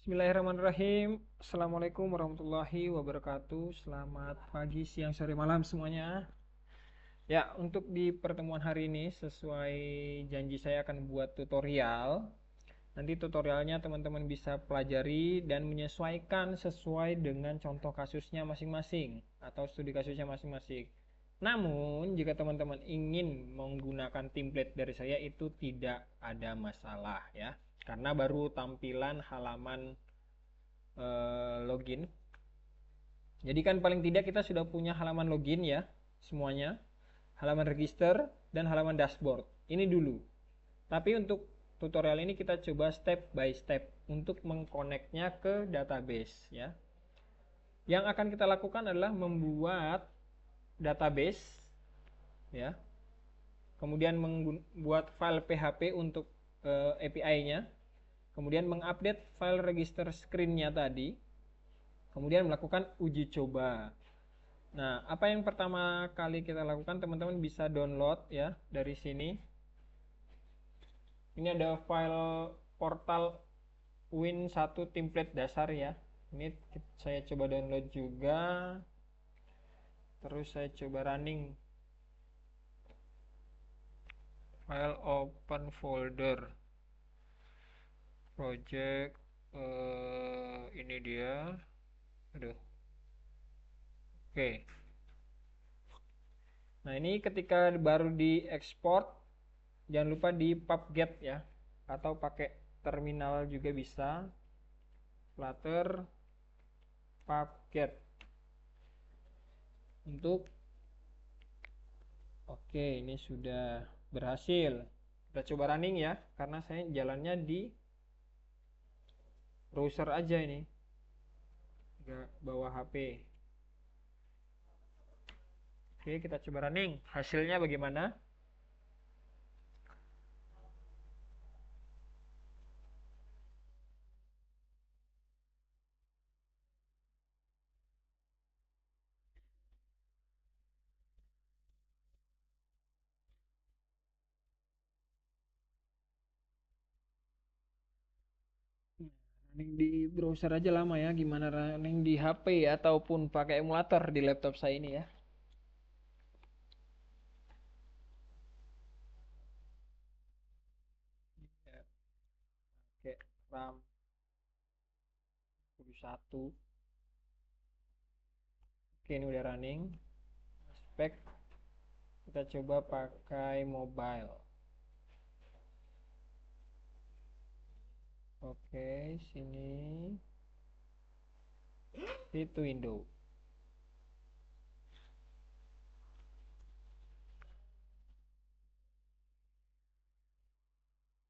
Bismillahirrahmanirrahim. Assalamualaikum warahmatullahi wabarakatuh. Selamat pagi, siang, sore, malam semuanya. Ya, untuk di pertemuan hari ini sesuai janji saya akan buat tutorial. Nanti tutorialnya teman-teman bisa pelajari dan menyesuaikan sesuai dengan contoh kasusnya masing-masing atau studi kasusnya masing-masing. Namun, jika teman-teman ingin menggunakan template dari saya itu tidak ada masalah ya. Karena baru tampilan halaman login. Jadi kan paling tidak kita sudah punya halaman login ya semuanya, halaman register dan halaman dashboard. Ini dulu. Tapi untuk tutorial ini kita coba step by step untuk mengkoneknya ke database ya. Yang akan kita lakukan adalah membuat database ya. Kemudian membuat file PHP untuk API-nya. Kemudian mengupdate file register screen-nya tadi. Kemudian melakukan uji coba. Nah, apa yang pertama kali kita lakukan, teman-teman bisa download ya dari sini. Ini ada file portal Win1 template dasar ya. Ini saya coba download juga. Terus saya coba running. File open folder. Project ini dia. Aduh. Oke. Nah, ini ketika baru diekspor, jangan lupa di pubget ya, atau pakai terminal juga bisa. Flutter pubget untuk oke, ini sudah berhasil. Kita coba running ya, karena saya jalannya di browser aja ini, nggak bawa HP. Oke, kita coba running, hasilnya bagaimana? Running di browser aja lama ya, gimana running di HP ataupun pakai emulator di laptop saya ini ya. Ya, pakai RAM 1. Oke, ini udah running. Spek kita coba pakai mobile. Oke, sini itu window.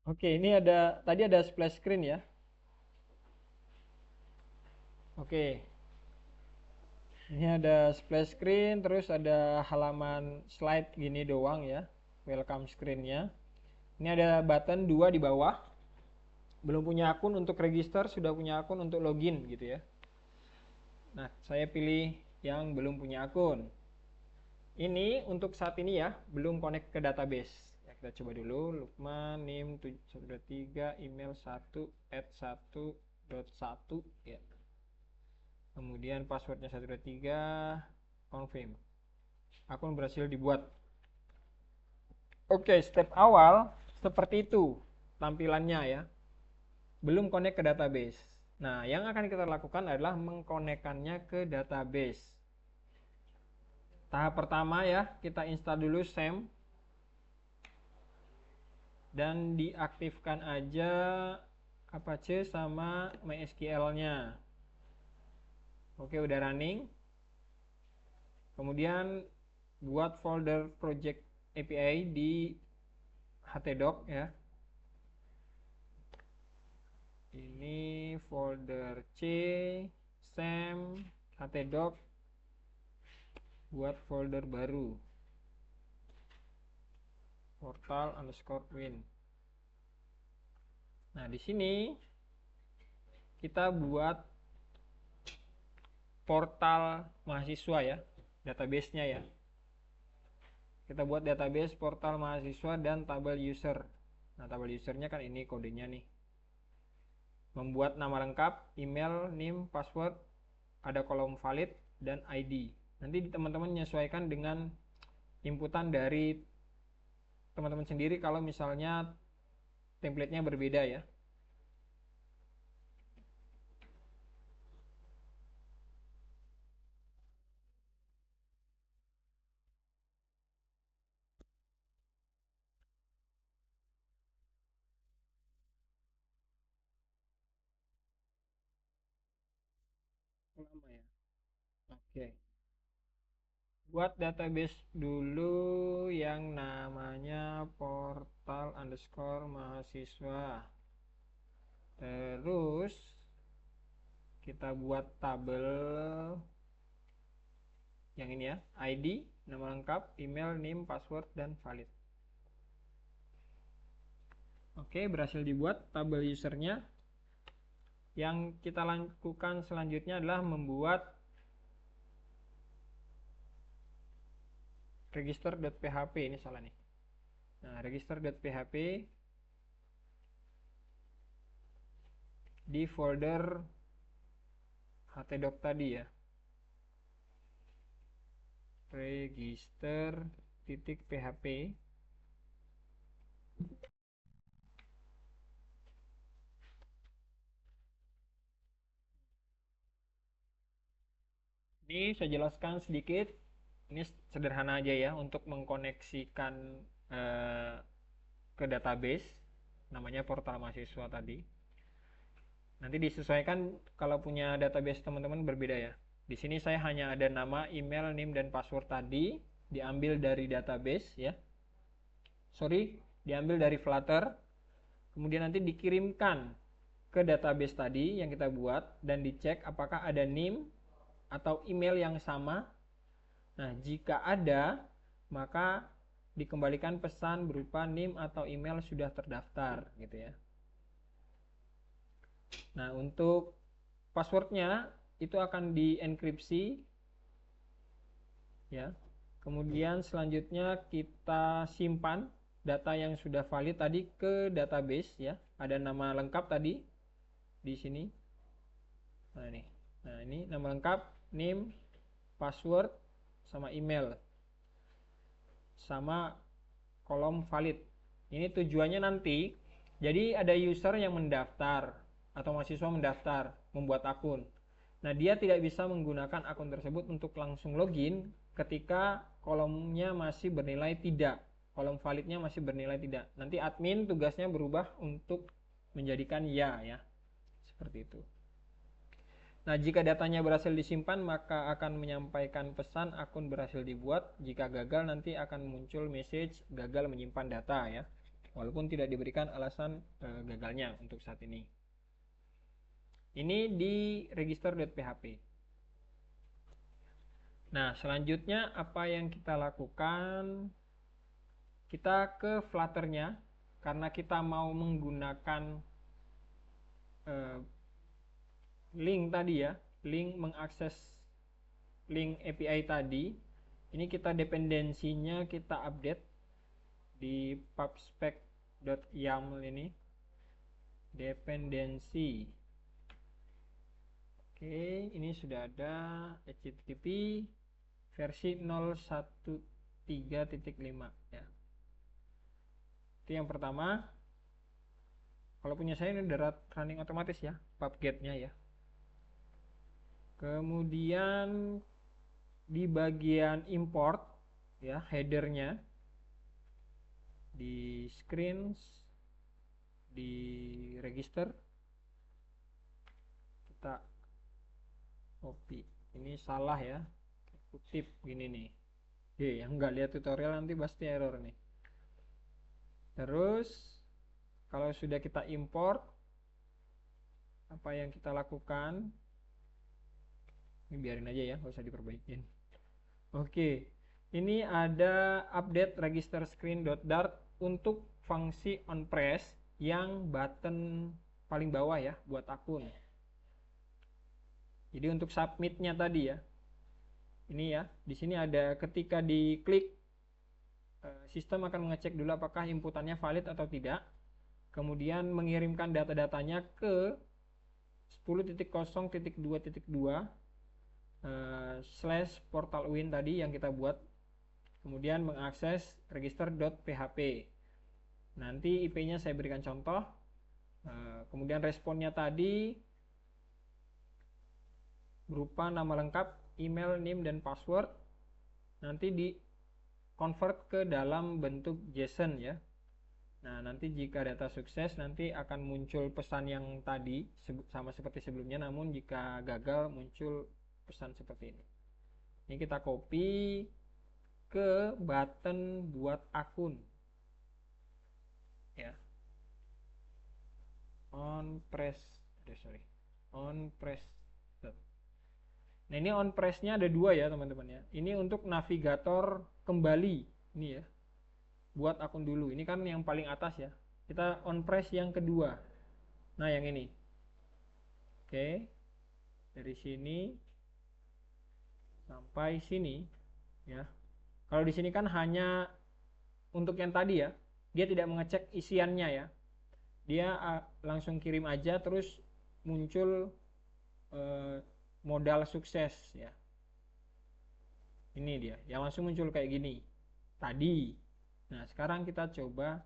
Oke, ini tadi ada splash screen ya. Oke, ini ada splash screen, terus ada halaman slide gini doang ya, welcome screen-nya. Ini ada button 2 di bawah. Belum punya akun untuk register, sudah punya akun untuk login gitu ya. Nah, saya pilih yang belum punya akun. Ini untuk saat ini ya, belum connect ke database. Ya, kita coba dulu, Lukman, NIM 123, email 1@1.1 ya. Kemudian passwordnya 123, confirm. Akun berhasil dibuat. Oke, step awal seperti itu tampilannya ya. Belum connect ke database. Nah, yang akan kita lakukan adalah mengkonekkannya ke database. Tahap pertama ya, kita install dulu SAM dan diaktifkan aja Apache sama MySQL-nya. Oke, udah running. Kemudian buat folder project API di htdoc ya. Ini folder C, SAM, htdoc, buat folder baru. Portal underscore win. Nah, di sini kita buat portal mahasiswa ya, database-nya ya. Kita buat database portal mahasiswa dan tabel user. Nah, tabel usernya kan ini kodenya nih. membuat nama lengkap, email, name, password, ada kolom valid dan ID. Nanti teman-teman menyesuaikan dengan inputan dari teman-teman sendiri kalau misalnya template-nya berbeda ya. Lama ya. Oke. Buat database dulu yang namanya portal underscore mahasiswa. Terus kita buat tabel yang ini ya, ID, nama lengkap, email, name, password, dan valid. Oke, berhasil dibuat tabel usernya. Yang kita lakukan selanjutnya adalah membuat register.php. Ini salah nih. Nah, register.php di folder htdoc tadi ya. Register.php. Ini saya jelaskan sedikit. Ini sederhana aja ya untuk mengkoneksikan ke database namanya portal mahasiswa tadi. Nanti disesuaikan kalau punya database teman-teman berbeda ya. Di sini saya hanya ada nama, email, name, dan password tadi diambil dari database ya. Sorry, diambil dari Flutter. Kemudian nanti dikirimkan ke database tadi yang kita buat dan dicek apakah ada name atau email yang sama. Nah, jika ada, maka dikembalikan pesan berupa name atau email sudah terdaftar gitu ya. Nah, untuk passwordnya itu akan dienkripsi ya. Kemudian selanjutnya kita simpan data yang sudah valid tadi ke database ya. Ada nama lengkap tadi di sini. Nah, ini nama lengkap, name, password, sama email. Sama kolom valid. Ini tujuannya nanti, jadi ada user yang mendaftar atau mahasiswa mendaftar, membuat akun. Nah, dia tidak bisa menggunakan akun tersebut untuk langsung login ketika kolomnya masih bernilai tidak. Kolom validnya masih bernilai tidak. Nanti admin tugasnya berubah untuk menjadikan ya ya. Seperti itu. Nah, jika datanya berhasil disimpan, maka akan menyampaikan pesan akun berhasil dibuat. Jika gagal, nanti akan muncul message gagal menyimpan data ya. Walaupun tidak diberikan alasan gagalnya untuk saat ini. Ini di register.php. Nah, selanjutnya apa yang kita lakukan? Kita ke Flutter-nya karena kita mau menggunakan link tadi ya, link mengakses link API tadi. Ini kita dependensinya kita update di pubspec.yaml ini. Dependensi. Oke, ini sudah ada HTTP versi 0.13.5 ya. Itu yang pertama. Kalau punya saya ini udah running otomatis ya, pubget-nya ya. Kemudian di bagian import ya, headernya di screens, di register kita copy. Ini salah ya, kutip gini nih. Yang nggak lihat tutorial nanti pasti error nih. Terus kalau sudah kita import, apa yang kita lakukan? Ini biarin aja ya, nggak usah diperbaikin. Oke, ini ada update register screen.dart untuk fungsi onPress yang button paling bawah ya, buat akun. Jadi untuk submitnya tadi ya, ini ya, di sini ada ketika diklik, sistem akan mengecek dulu apakah inputannya valid atau tidak. Kemudian mengirimkan data-datanya ke 10.0.2.2 slash portal UIN tadi yang kita buat, kemudian mengakses register.php. Nanti IP-nya saya berikan contoh. Kemudian responnya tadi berupa nama lengkap, email, NIM, dan password. Nanti di convert ke dalam bentuk JSON ya. Nah, nanti jika data sukses nanti akan muncul pesan yang tadi sama seperti sebelumnya, namun jika gagal muncul pesan seperti ini. Ini kita copy ke button buat akun ya. On press Nah, ini on press-nya ada dua ya teman-teman ya. Ini untuk navigator kembali ini ya. Buat akun dulu. Ini kan yang paling atas ya. Kita on press yang kedua. Nah, yang ini. Oke. Dari sini sampai sini ya. Kalau di sini kan hanya untuk yang tadi ya. Dia tidak mengecek isiannya ya. Dia langsung kirim aja terus muncul modal sukses ya. Ini dia, yang langsung muncul kayak gini tadi. Nah, sekarang kita coba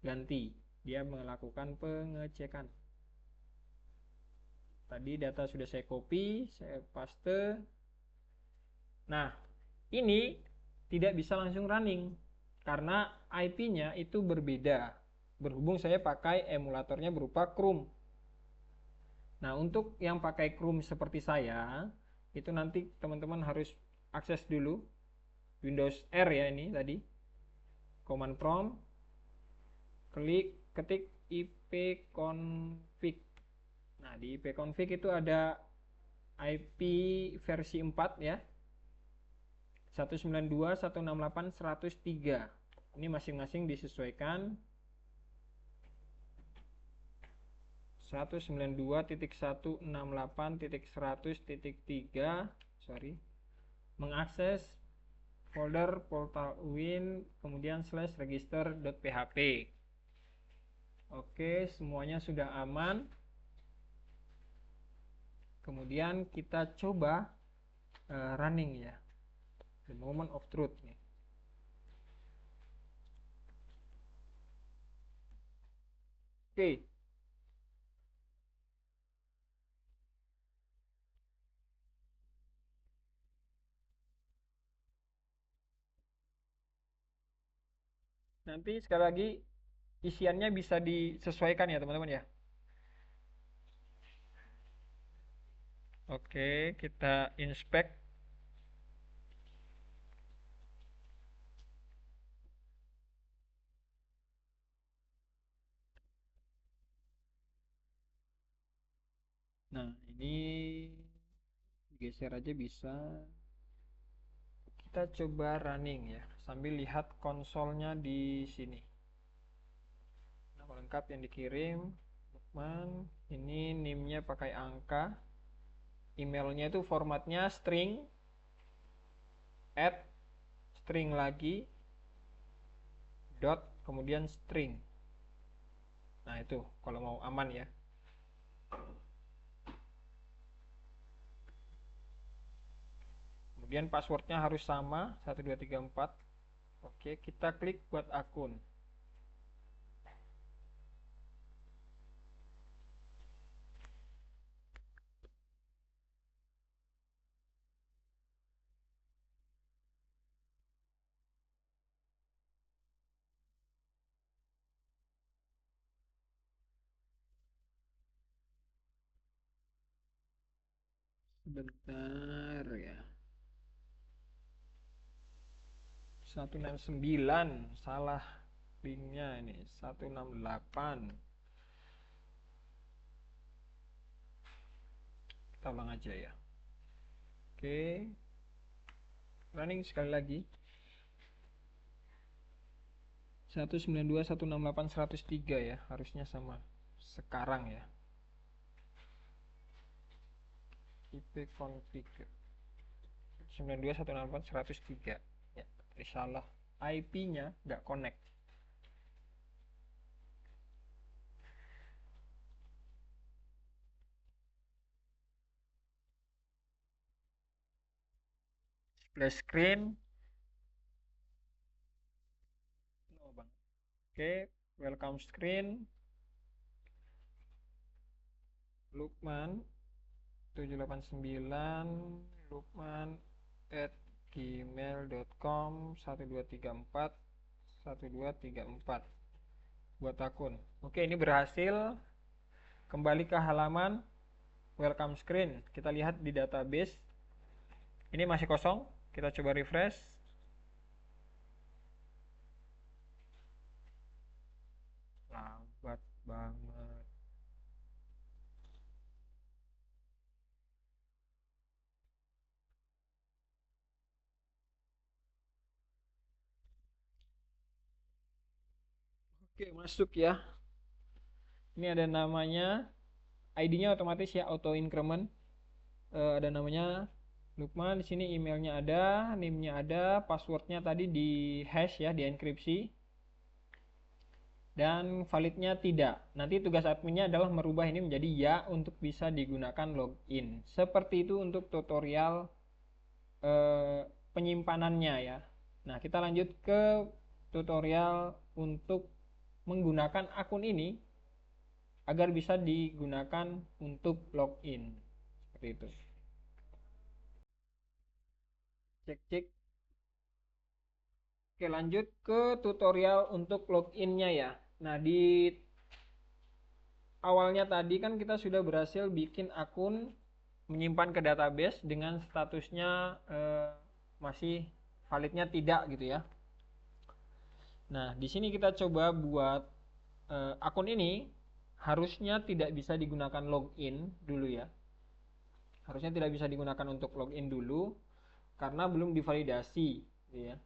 ganti. Dia melakukan pengecekan. Tadi data sudah saya copy, saya paste. Nah, ini tidak bisa langsung running karena IP-nya itu berbeda. Berhubung saya pakai emulatornya berupa Chrome. Nah, untuk yang pakai Chrome seperti saya, itu nanti teman-teman harus akses dulu Windows R ya, ini tadi command prompt, ketik ipconfig. Nah, di ipconfig itu ada IP versi 4 ya, 192.168.103. Ini masing-masing disesuaikan. 192.168.100.3 mengakses folder portal UIN kemudian slash register.php. Oke, semuanya sudah aman. Kemudian kita coba running ya, the moment of truth nih. Oke. Nanti sekali lagi isiannya bisa disesuaikan ya teman-teman ya. Oke, kita inspect. Nah, ini geser aja bisa. Kita coba running ya, sambil lihat konsolnya di sini. Nama lengkap yang dikirim, Lukman. Ini NIM-nya pakai angka. Emailnya itu formatnya string, add, string lagi, dot, kemudian string. Nah, itu kalau mau aman ya. Kemudian passwordnya harus sama, 1234. Oke, kita klik buat akun. Sebentar ya. 169, salah linknya ini. 168. Kita ulang aja ya. Oke. Running sekali lagi. 192.168.103 ya, harusnya sama sekarang ya. ipconfig 192.168.103 ya, salah IP-nya nggak connect. splash screen. Oke, welcome screen. Lukman 789 lukman@gmail.com 1234 1234 buat akun. Oke, ini berhasil. Kembali ke halaman welcome screen. Kita lihat di database. Ini masih kosong. Kita coba refresh. Lambat banget. Oke, masuk ya. Ini ada namanya, ID-nya otomatis ya, auto increment. Ada namanya Lukman. Di sini emailnya ada, NIM-nya ada, passwordnya tadi di hash ya, di enkripsi. Dan validnya tidak. Nanti tugas adminnya adalah merubah ini menjadi ya untuk bisa digunakan login. Seperti itu untuk tutorial penyimpanannya ya. Nah, kita lanjut ke tutorial untuk menggunakan akun ini agar bisa digunakan untuk login. Seperti itu. Cek. Oke, lanjut ke tutorial untuk loginnya ya. Nah, di awalnya tadi kan kita sudah berhasil bikin akun, menyimpan ke database dengan statusnya masih validnya tidak gitu ya. Nah, di sini kita coba buat akun ini harusnya tidak bisa digunakan login dulu ya. Harusnya tidak bisa digunakan untuk login dulu karena belum divalidasi gitu ya.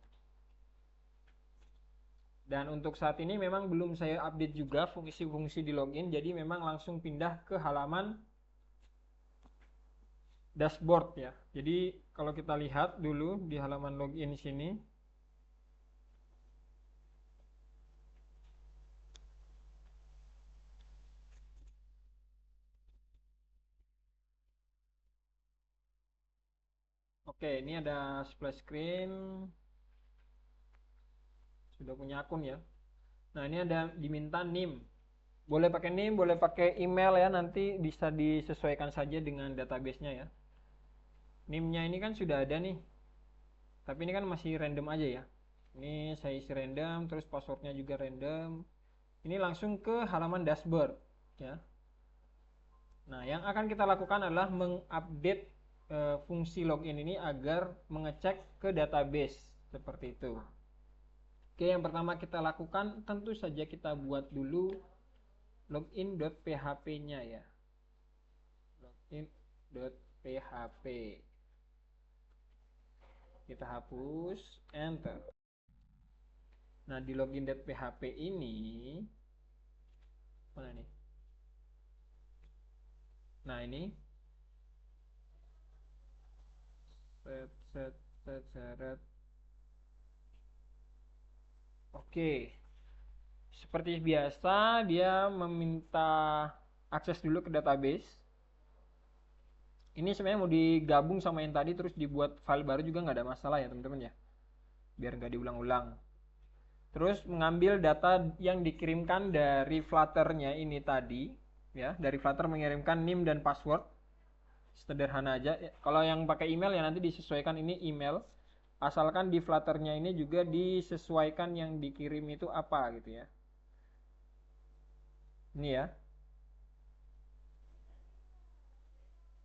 Dan untuk saat ini memang belum saya update juga fungsi-fungsi di login, jadi memang langsung pindah ke halaman dashboard ya. Jadi kalau kita lihat dulu di halaman login sini. Oke, ini ada splash screen. Sudah punya akun ya. Nah, ini ada diminta NIM. Boleh pakai NIM, boleh pakai email ya, nanti bisa disesuaikan saja dengan database-nya ya. NIM-nya ini kan sudah ada nih. Tapi ini kan masih random aja ya. Ini saya isi random, terus passwordnya juga random. Ini langsung ke halaman dashboard ya. Nah, yang akan kita lakukan adalah mengupdate fungsi login ini agar mengecek ke database seperti itu. Oke, yang pertama kita lakukan tentu saja kita buat dulu login.php-nya ya. Login.php. Kita hapus, enter. Nah, di login.php ini mana nih? Nah, ini set. Oke. Seperti biasa, dia meminta akses dulu ke database. Ini sebenarnya mau digabung sama yang tadi terus dibuat file baru juga nggak ada masalah ya teman-teman ya. Biar nggak diulang-ulang. Terus mengambil data yang dikirimkan dari Flutter-nya ini tadi. Ya, dari Flutter mengirimkan NIM dan password. Sederhana aja. Kalau yang pakai email ya nanti disesuaikan ini email. Asalkan di Flutter-nya ini juga disesuaikan yang dikirim itu apa gitu ya. Ini ya.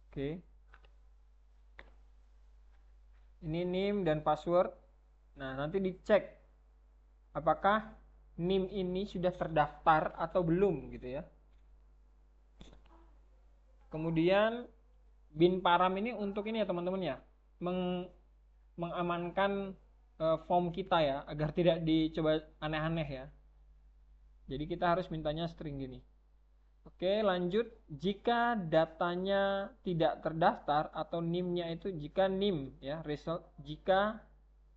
Oke. Ini NIM dan password. Nah, nanti dicek apakah NIM ini sudah terdaftar atau belum gitu ya. Kemudian bin param ini untuk ini ya teman-teman ya. Mengamankan form kita ya agar tidak dicoba aneh-aneh ya. Jadi kita harus mintanya string gini. Oke, lanjut. Jika datanya tidak terdaftar atau NIM-nya itu jika NIM ya, result jika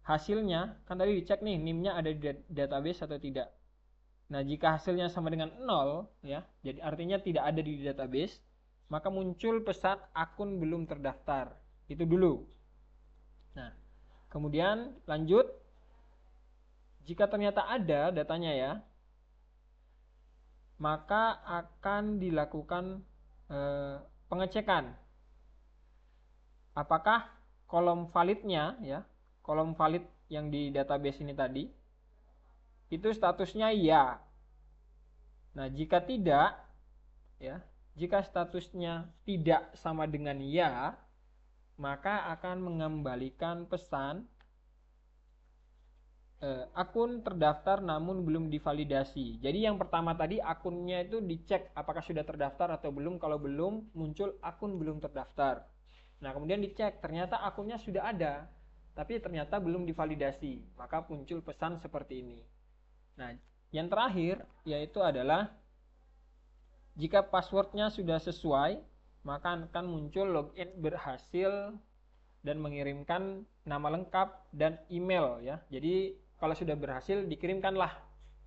hasilnya kan tadi dicek nih NIM-nya ada di database atau tidak. Nah, jika hasilnya sama dengan 0 ya, jadi artinya tidak ada di database, maka muncul pesan akun belum terdaftar. Itu dulu. Nah, Kemudian lanjut, jika ternyata ada datanya ya, maka akan dilakukan pengecekan apakah kolom validnya ya, kolom valid yang di database ini tadi itu statusnya ya. Nah, jika tidak ya, jika statusnya tidak sama dengan ya, maka akan mengembalikan pesan akun terdaftar namun belum divalidasi. Jadi yang pertama tadi akunnya itu dicek apakah sudah terdaftar atau belum. Kalau belum, muncul akun belum terdaftar. Nah, kemudian dicek ternyata akunnya sudah ada, tapi ternyata belum divalidasi. Maka muncul pesan seperti ini. Nah, yang terakhir yaitu adalah jika passwordnya sudah sesuai, maka akan muncul login berhasil dan mengirimkan nama lengkap dan email ya. Jadi kalau sudah berhasil dikirimkanlah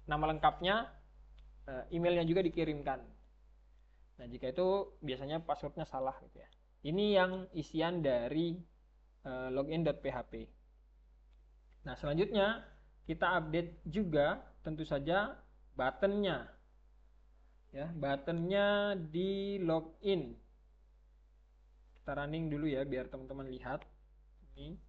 nama lengkapnya, emailnya juga dikirimkan. Nah, jika itu biasanya passwordnya salah gitu ya. Ini yang isian dari login.php. Nah, selanjutnya kita update juga tentu saja buttonnya. Ya, buttonnya di login. Kita running dulu ya biar teman-teman lihat. Ini.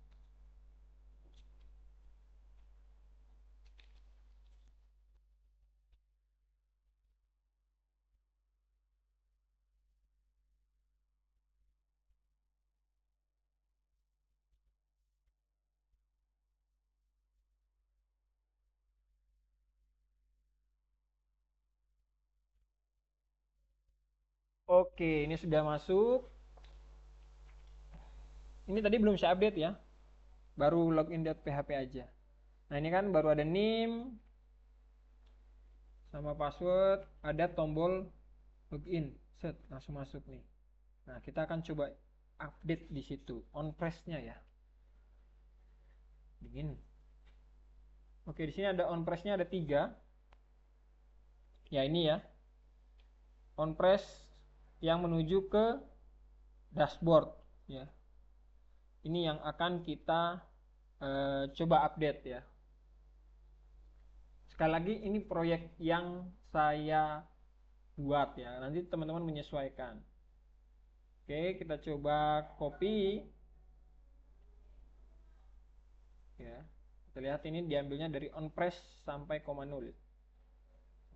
Oke, ini sudah masuk. Ini tadi belum saya update ya. Baru login.php aja. Nah, ini kan baru ada name sama password, ada tombol login. Set, langsung masuk nih. Nah, kita akan coba update di situ, on press-nya ya. Begini. Oke, di sini ada on press-nya ada 3. Ya, ini ya. On press yang menuju ke dashboard ya. Ini yang akan kita coba update ya. Sekali lagi ini proyek yang saya buat ya. Nanti teman-teman menyesuaikan. Oke, kita coba copy. Ya. Kita lihat ini diambilnya dari on press sampai koma 0.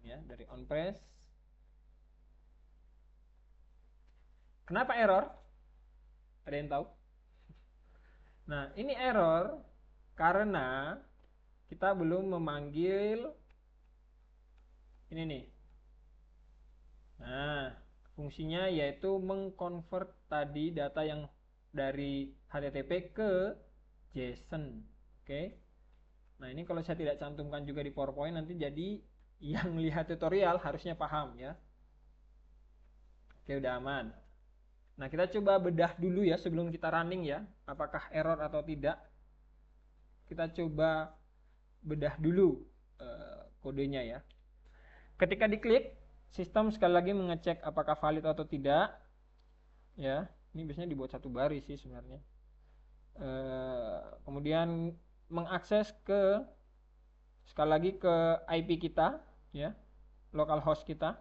Ya, dari on press. Kenapa error? Ada yang tahu? Nah, ini error karena kita belum memanggil ini nih. Nah, fungsinya yaitu mengconvert tadi data yang dari HTTP ke JSON. Oke. Nah, ini kalau saya tidak cantumkan juga di PowerPoint nanti jadi yang lihat tutorial harusnya paham ya. Oke, udah aman. Nah, kita coba bedah dulu ya sebelum kita running ya, apakah error atau tidak. Kita coba bedah dulu kodenya ya. Ketika diklik, sistem sekali lagi mengecek apakah valid atau tidak. Ya, ini biasanya dibuat satu baris sih sebenarnya. Kemudian mengakses ke sekali lagi ke IP kita ya, localhost kita,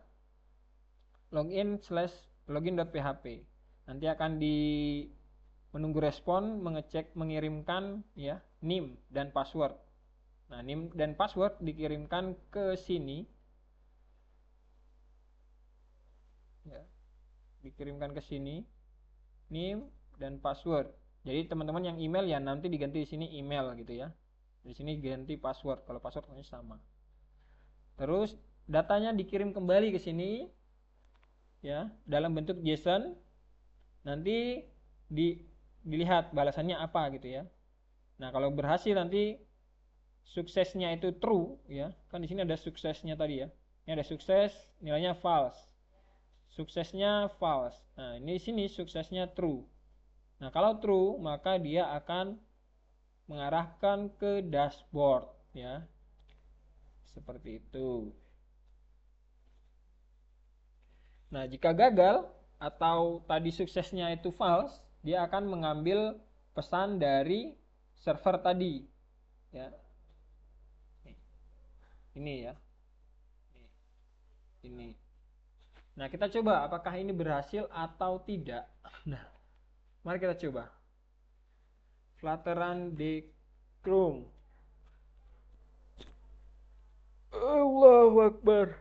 login/login.php. Nanti akan menunggu respon, mengecek, mengirimkan ya NIM dan password. Nah, NIM dan password dikirimkan ke sini ya, dikirimkan ke sini NIM dan password. Jadi teman-teman yang email ya nanti diganti di sini email gitu ya. Di sini ganti password kalau passwordnya sama. Terus datanya dikirim kembali ke sini ya dalam bentuk JSON. Nanti dilihat balasannya apa gitu ya. Nah, kalau berhasil nanti suksesnya itu true ya. Kan di sini ada suksesnya tadi ya. Ini ada sukses, nilainya false. Suksesnya false. Nah, ini di sini suksesnya true. Nah, kalau true maka dia akan mengarahkan ke dashboard ya. Seperti itu. Nah, jika gagal atau tadi suksesnya itu false, dia akan mengambil pesan dari server tadi ya. Ini ya. Ini. Nah, kita coba apakah ini berhasil atau tidak. Nah, mari kita coba. Flutter di Chrome. Allahu Akbar.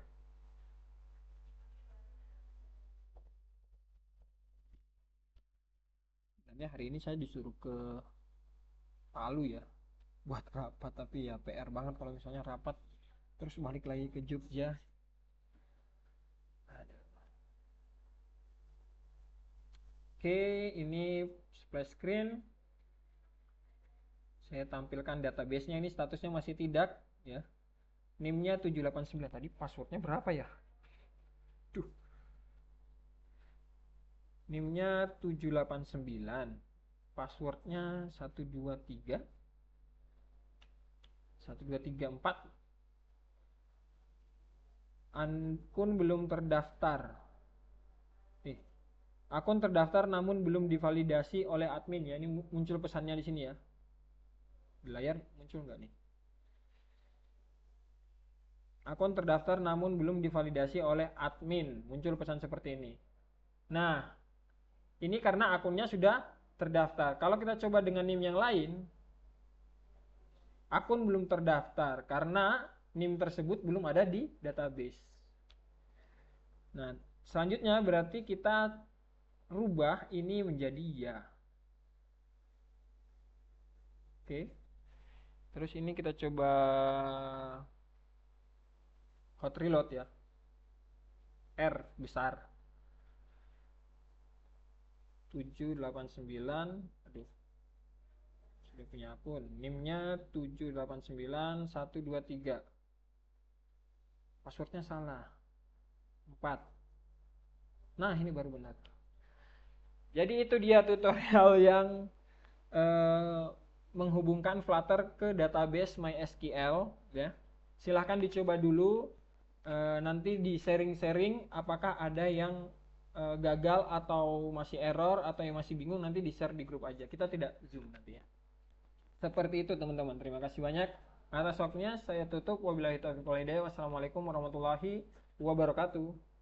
Dan hari ini saya disuruh ke Palu ya, buat rapat, tapi ya PR banget kalau misalnya rapat terus balik lagi ke Jogja. Oke, ini splash screen. Saya tampilkan database-nya, ini statusnya masih tidak ya. NIM-nya 789. Tadi passwordnya berapa ya? Duh. NIM-nya 789. Passwordnya 123 1234. Akun belum terdaftar. Akun terdaftar namun belum divalidasi oleh admin ya. Ini muncul pesannya di sini ya. Di layar muncul nggak nih? Akun terdaftar namun belum divalidasi oleh admin. Muncul pesan seperti ini. Nah, ini karena akunnya sudah terdaftar. Kalau kita coba dengan NIM yang lain, akun belum terdaftar karena NIM tersebut belum ada di database. Nah, selanjutnya berarti kita rubah ini menjadi ya. Oke. Terus ini kita coba hot reload ya. R besar 789. Aduh, sudah punya akun. NIM-nya 789123. Passwordnya salah 4. Nah, ini baru benar. Jadi itu dia tutorial yang menghubungkan Flutter ke database MySQL ya. Silahkan dicoba dulu, nanti di sharing-sharing apakah ada yang gagal atau masih error atau yang masih bingung, nanti di share di grup aja, kita tidak zoom nanti ya. Seperti itu teman-teman, terima kasih banyak atas waktunya. Saya tutup, wabillahi taufiq wal hidayah. Wassalamualaikum warahmatullahi wabarakatuh.